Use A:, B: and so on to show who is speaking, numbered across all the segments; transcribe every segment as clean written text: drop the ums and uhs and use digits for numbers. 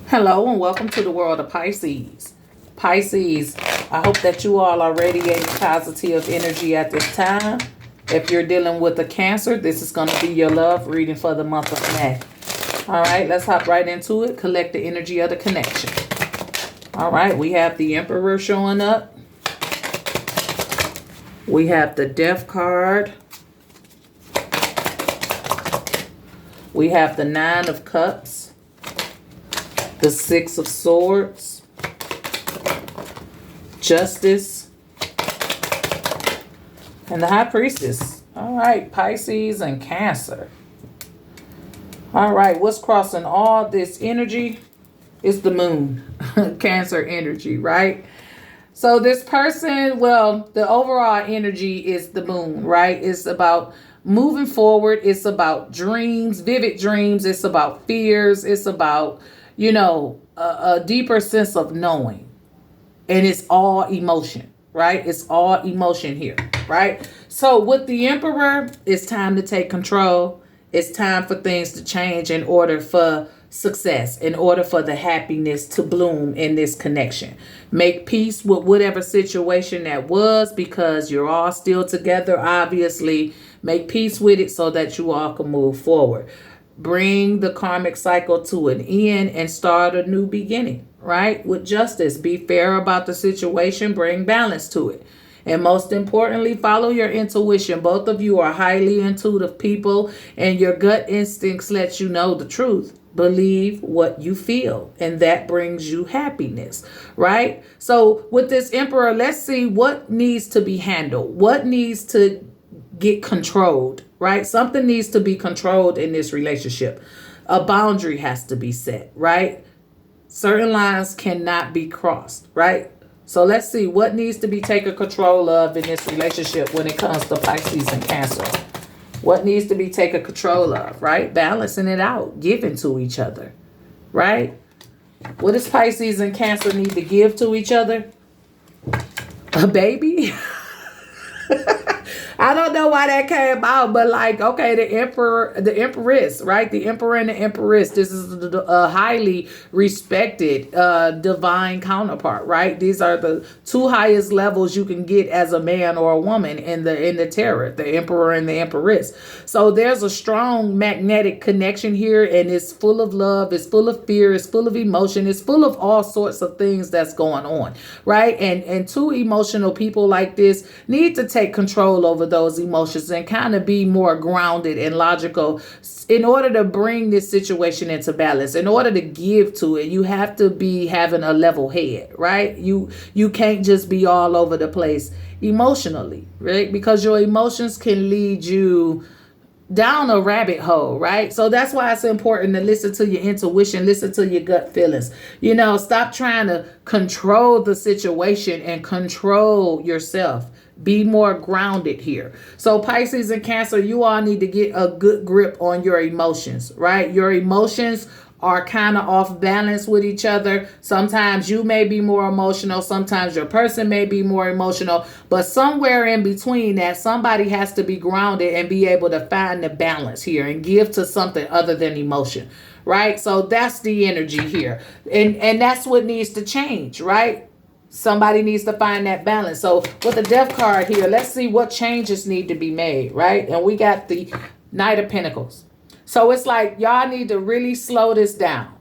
A: Hello and welcome to the world of Pisces. Pisces, I hope that you all are radiating positive energy at this time. If you're dealing with a Cancer, this is going to be your love reading for the month of May. All right, let's hop right into it. Collect the energy of the connection. All right, we have the Emperor showing up. We have the Death card. We have the Nine of Cups. The Six of Swords, Justice, and the High Priestess. All right, Pisces and Cancer. All right, what's crossing all this energy is the moon, Cancer energy, right? So this person, well, the overall energy is the moon, right? It's about moving forward. It's about dreams, vivid dreams. It's about fears. It's about a deeper sense of knowing. And it's all emotion, right? It's all emotion here, right? So with the Emperor, it's time to take control. It's time for things to change in order for success, in order for the happiness to bloom in this connection. Make peace with whatever situation that was, because you're all still together, obviously. Make peace with it so that you all can move forward. Bring the karmic cycle to an end and start a new beginning, right? With justice. Be fair about the situation. Bring balance to it. And most importantly, follow your intuition. Both of you are highly intuitive people, and your gut instincts let you know the truth. Believe what you feel, and that brings you happiness, right? So with this Emperor, let's see what needs to be handled. What needs to get controlled, right? Something needs to be controlled in this relationship. A boundary has to be set, right? Certain lines cannot be crossed, right? So let's see what needs to be taken control of in this relationship when it comes to Pisces and Cancer. What needs to be taken control of, right? Balancing it out, giving to each other, right? What does Pisces and Cancer need to give to each other? A baby? I don't know why that came out, but like, okay, the Emperor, the Empress, right? The Emperor and the Empress. This is a highly respected divine counterpart, right? These are the two highest levels you can get as a man or a woman in the tarot, the Emperor and the Empress. So there's a strong magnetic connection here, and it's full of love, it's full of fear, it's full of emotion, it's full of all sorts of things that's going on, right? And two emotional people like this need to take control over those emotions and kind of be more grounded and logical in order to bring this situation into balance. In order to give to it, you have to be having a level head, right? You can't just be all over the place emotionally, right? Because your emotions can lead you down a rabbit hole, right? So that's why it's important to listen to your intuition, listen to your gut feelings. Stop trying to control the situation and control yourself. Be more grounded here. So Pisces and Cancer, you all need to get a good grip on your emotions, right? Your emotions are kind of off balance with each other. Sometimes you may be more emotional. Sometimes your person may be more emotional. But somewhere in between that, somebody has to be grounded and be able to find the balance here and give to something other than emotion, right? So that's the energy here. And that's what needs to change, right? Somebody needs to find that balance. So with the Death card here, let's see what changes need to be made, right? And we got the Knight of Pentacles. So it's like y'all need to really slow this down,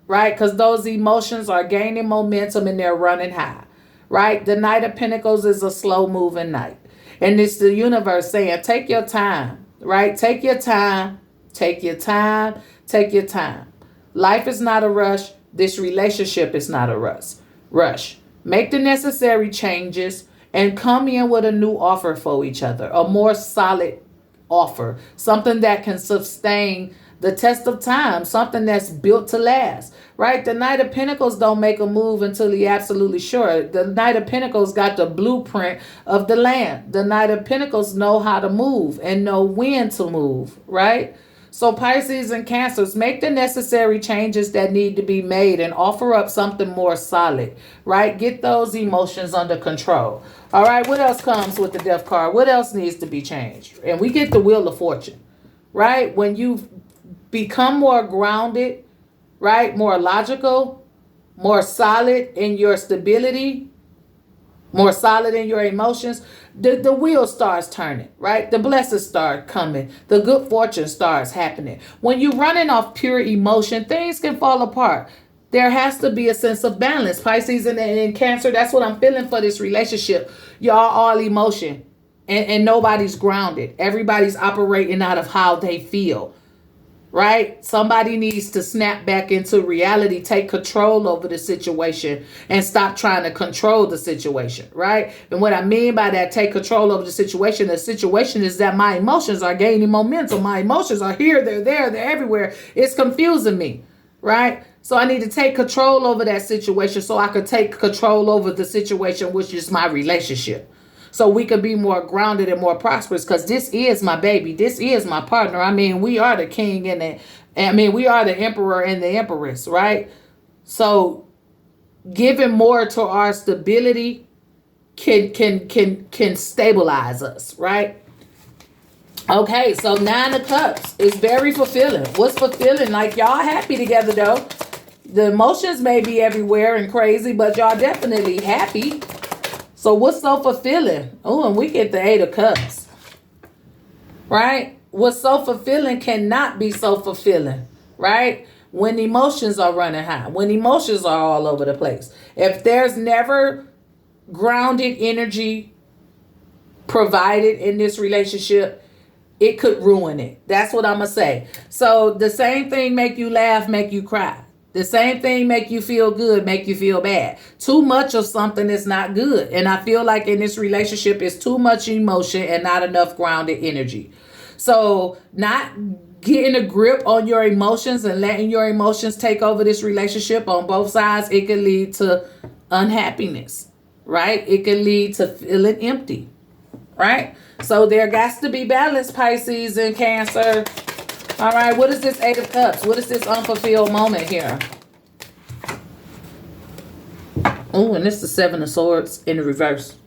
A: right? Because those emotions are gaining momentum and they're running high, right? The Knight of Pentacles is a slow moving knight. And it's the universe saying, take your time, right? Take your time, take your time, take your time. Life is not a rush. This relationship is not a rush. Make the necessary changes and come in with a new offer for each other, a more solid offer, something that can sustain the test of time, something that's built to last, right? The Knight of Pentacles don't make a move until he's absolutely sure. The Knight of Pentacles got the blueprint of the land. The Knight of Pentacles know how to move and know when to move, right? So Pisces and Cancers, make the necessary changes that need to be made and offer up something more solid, right? Get those emotions under control. All right, what else comes with the Death card? What else needs to be changed? And we get the Wheel of Fortune, right? When you become more grounded, right? More logical, more solid in your stability, more solid in your emotions, the wheel starts turning, right? The blessings start coming. The good fortune starts happening. When you're running off pure emotion, things can fall apart. There has to be a sense of balance. Pisces and Cancer, that's what I'm feeling for this relationship. Y'all all emotion. And nobody's grounded. Everybody's operating out of how they feel. Right? Somebody needs to snap back into reality, take control over the situation, and stop trying to control the situation. Right? And what I mean by that, take control over the situation is that my emotions are gaining momentum. My emotions are here, they're there, they're everywhere. It's confusing me. Right? So I need to take control over that situation so I could take control over the situation, which is my relationship. So we could be more grounded and more prosperous, because this is my baby. This is my partner. I mean, we are the king we are the emperor and the empress, right? So giving more to our stability can stabilize us, right? Okay, so 9 of Cups is very fulfilling. What's fulfilling? Like, y'all happy together though. The emotions may be everywhere and crazy, but y'all definitely happy. So what's so fulfilling? Oh, and we get the 8 of Cups. Right? What's so fulfilling cannot be so fulfilling. Right? When emotions are running high. When emotions are all over the place. If there's never grounded energy provided in this relationship, it could ruin it. That's what I'm going to say. So the same thing make you laugh, make you cry. The same thing make you feel good, make you feel bad. Too much of something is not good. And I feel like in this relationship, it's too much emotion and not enough grounded energy. So not getting a grip on your emotions and letting your emotions take over this relationship on both sides, it can lead to unhappiness, right? It can lead to feeling empty, right? So there has to be balance, Pisces and Cancer. All right, what is this 8 of Cups? What is this unfulfilled moment here? Oh, and this is the 7 of Swords in the reverse.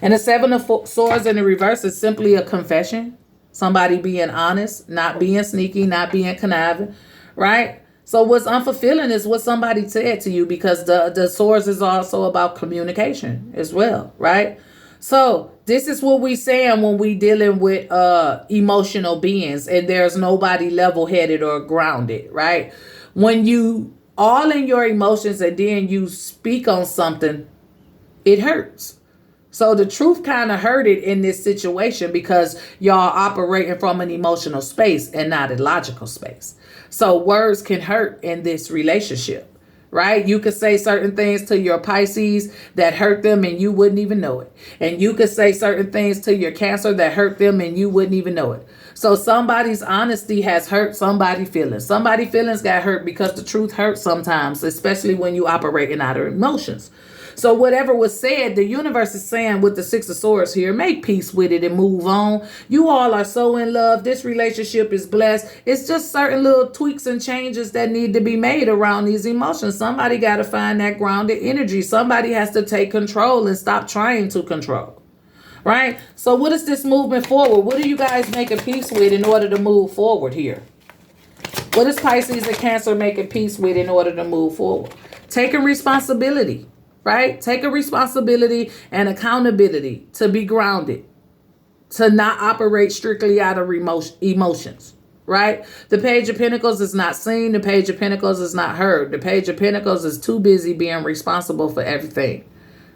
A: And the 7 of Swords in the reverse is simply a confession. Somebody being honest, not being sneaky, not being conniving, right? So what's unfulfilling is what somebody said to you, because the Swords is also about communication as well, right? So this is what we saying when we dealing with emotional beings and there's nobody level-headed or grounded, right? When you all in your emotions and then you speak on something, it hurts. So the truth kind of hurted in this situation because y'all operating from an emotional space and not a logical space. So words can hurt in this relationship. Right? You could say certain things to your Pisces that hurt them and you wouldn't even know it. And you could say certain things to your Cancer that hurt them and you wouldn't even know it. So somebody's honesty has hurt somebody's feelings. Somebody's feelings got hurt because the truth hurts sometimes, especially when you operate in outer emotions. So whatever was said, the universe is saying with the 6 of Swords here, make peace with it and move on. You all are so in love. This relationship is blessed. It's just certain little tweaks and changes that need to be made around these emotions. Somebody got to find that grounded energy. Somebody has to take control and stop trying to control. Right? So what is this movement forward? What are you guys making peace with in order to move forward here? What is Pisces and Cancer making peace with in order to move forward? Taking responsibility. Right? Take a responsibility and accountability to be grounded, to not operate strictly out of emotions. Right? The Page of Pentacles is not seen. The Page of Pentacles is not heard. The Page of Pentacles is too busy being responsible for everything.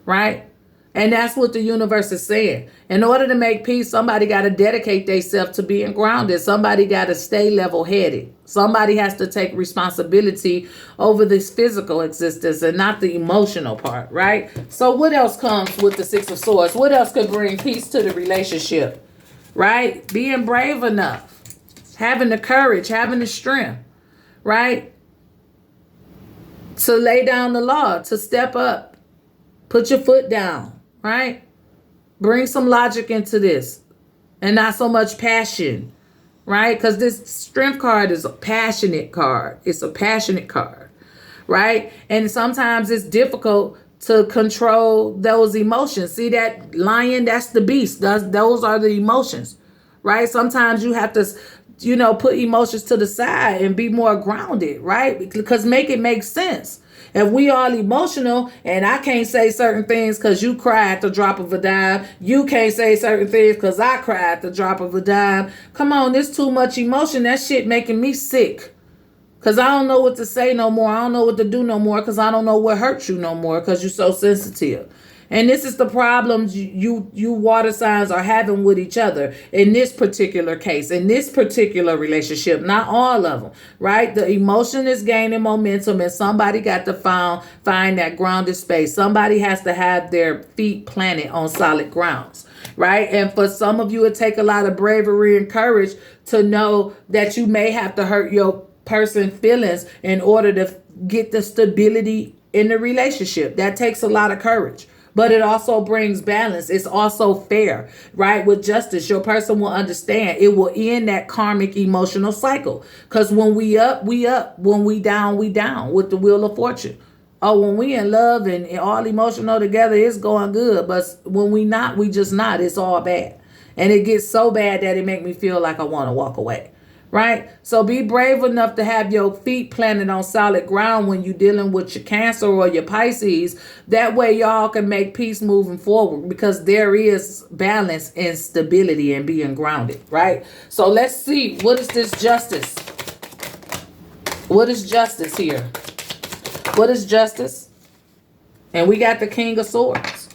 A: Right? And that's what the universe is saying. In order to make peace, somebody got to dedicate themselves to being grounded. Somebody got to stay level-headed. Somebody has to take responsibility over this physical existence and not the emotional part, right? So what else comes with the 6 of Swords? What else could bring peace to the relationship, right? Being brave enough, having the courage, having the strength, right? To lay down the law, to step up, put your foot down. Right? Bring some logic into this and not so much passion, right? Because this Strength card is a passionate card. It's a passionate card, right? And sometimes it's difficult to control those emotions. See that lion? That's the beast. Those are the emotions, right? Sometimes you have to put emotions to the side and be more grounded, right? Because make it make sense. If we all emotional and I can't say certain things because you cry at the drop of a dime, you can't say certain things because I cry at the drop of a dime. Come on, there's too much emotion. That shit making me sick. Because I don't know what to say no more. I don't know what to do no more because I don't know what hurts you no more because you're so sensitive. And this is the problems you water signs are having with each other in this particular case, in this particular relationship, not all of them, right? The emotion is gaining momentum and somebody got to find that grounded space. Somebody has to have their feet planted on solid grounds, right? And for some of you, it take a lot of bravery and courage to know that you may have to hurt your person's feelings in order to get the stability in the relationship. That takes a lot of courage. But it also brings balance. It's also fair, right? With justice, your person will understand. It will end that karmic emotional cycle. Because when we up, we up. When we down with the wheel of fortune. Oh, when we in love and all emotional together, it's going good. But when we not, we just not. It's all bad. And it gets so bad that it make me feel like I want to walk away. Right? So be brave enough to have your feet planted on solid ground when you're dealing with your Cancer or your Pisces. That way y'all can make peace moving forward because there is balance and stability and being grounded, right? So let's see, what is this justice? What is justice here? What is justice? And we got the King of Swords,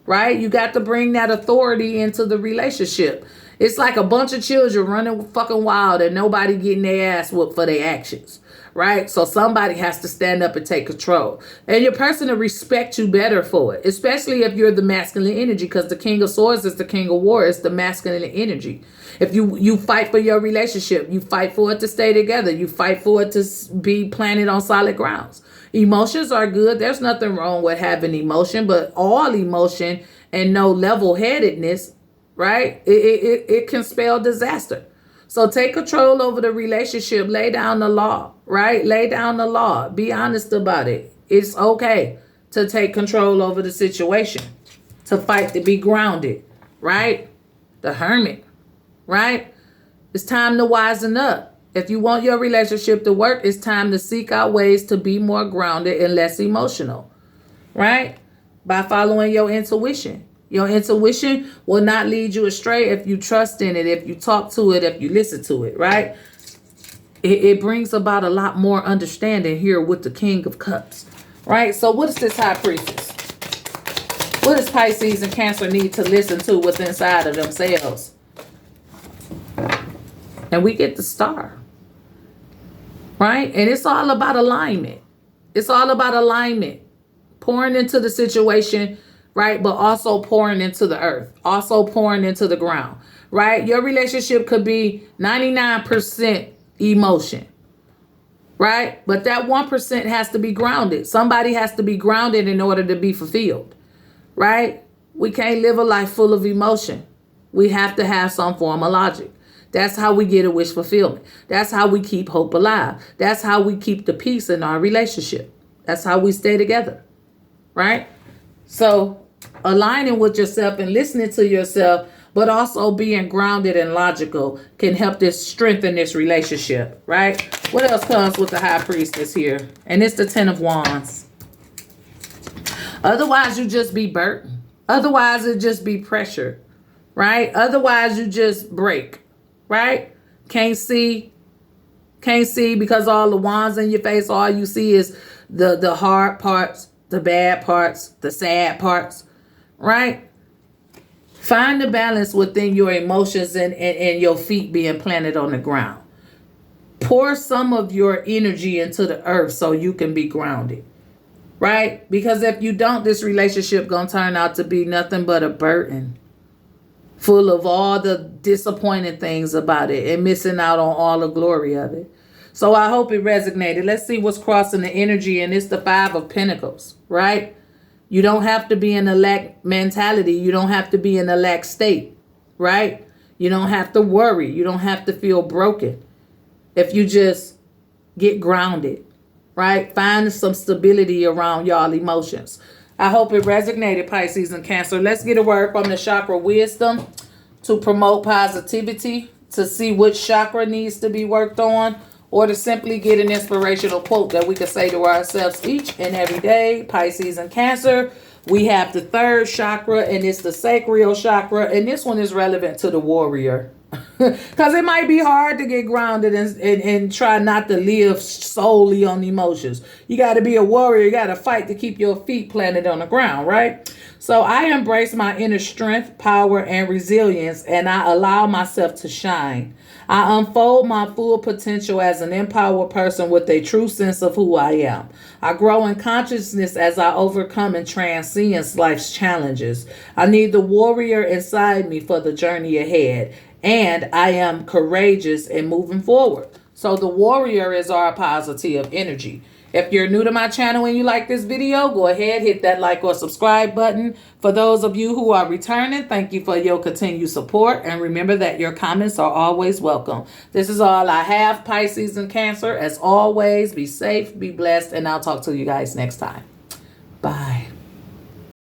A: right? You got to bring that authority into the relationship. It's like a bunch of children running fucking wild and nobody getting their ass whooped for their actions, right? So somebody has to stand up and take control. And your person will respect you better for it, especially if you're the masculine energy, because the King of Swords is the King of War. It's the masculine energy. If you fight for your relationship, you fight for it to stay together. You fight for it to be planted on solid grounds. Emotions are good. There's nothing wrong with having emotion, but all emotion and no level-headedness, right? It can spell disaster. So take control over the relationship. Lay down the law, right? Lay down the law. Be honest about it. It's okay to take control over the situation, to fight, to be grounded, right? The Hermit, right? It's time to wisen up. If you want your relationship to work, it's time to seek out ways to be more grounded and less emotional, right? By following your intuition. Your intuition will not lead you astray if you trust in it, if you talk to it, if you listen to it, right? It brings about a lot more understanding here with the King of Cups, right? So what is this High Priestess? What does Pisces and Cancer need to listen to what's inside of themselves? And we get the Star, right? And it's all about alignment. It's all about alignment. Pouring into the situation, right? But also pouring into the earth, also pouring into the ground, right? Your relationship could be 99% emotion, right? But that 1% has to be grounded. Somebody has to be grounded in order to be fulfilled, right? We can't live a life full of emotion. We have to have some form of logic. That's how we get a wish fulfillment. That's how we keep hope alive. That's how we keep the peace in our relationship. That's how we stay together, right? So aligning with yourself and listening to yourself, but also being grounded and logical can help this strengthen this relationship, right? What else comes with the High Priestess here? And it's the Ten of Wands. Otherwise, you just be burdened. Otherwise, it just be pressure, right? Otherwise, you just break, right? Can't see because all the wands in your face, all you see is the hard parts, the bad parts, the sad parts, right? Find the balance within your emotions and your feet being planted on the ground. Pour some of your energy into the earth so you can be grounded, right? Because if you don't, this relationship gonna turn out to be nothing but a burden, full of all the disappointing things about it and missing out on all the glory of it. So I hope it resonated. Let's see what's crossing the energy, and it's the Five of Pentacles, right? You don't have to be in a lack mentality. You don't have to be in a lack state, right? You don't have to worry. You don't have to feel broken. If you just get grounded, right? Find some stability around y'all emotions. I hope it resonated, Pisces and Cancer. Let's get a word from the chakra wisdom to promote positivity. to see which chakra needs to be worked on, or to simply get an inspirational quote that we can say to ourselves each and every day. Pisces and Cancer, we have the third chakra, and it's the sacral chakra, and this one is relevant to the warrior. Because it might be hard to get grounded and try not to live solely on emotions. You got to be a warrior. You got to fight to keep your feet planted on the ground, right? So I embrace my inner strength, power, and resilience, and I allow myself to shine. I unfold my full potential as an empowered person with a true sense of who I am. I grow in consciousness as I overcome and transcend life's challenges. I need the warrior inside me for the journey ahead, and I am courageous in moving forward. So the warrior is our positive energy. If you're new to my channel and you like this video, go ahead, hit that like or subscribe button. For those of you who are returning, thank you for your continued support. And remember that your comments are always welcome. This is all I have, Pisces and Cancer. As always, be safe, be blessed, and I'll talk to you guys next time. Bye.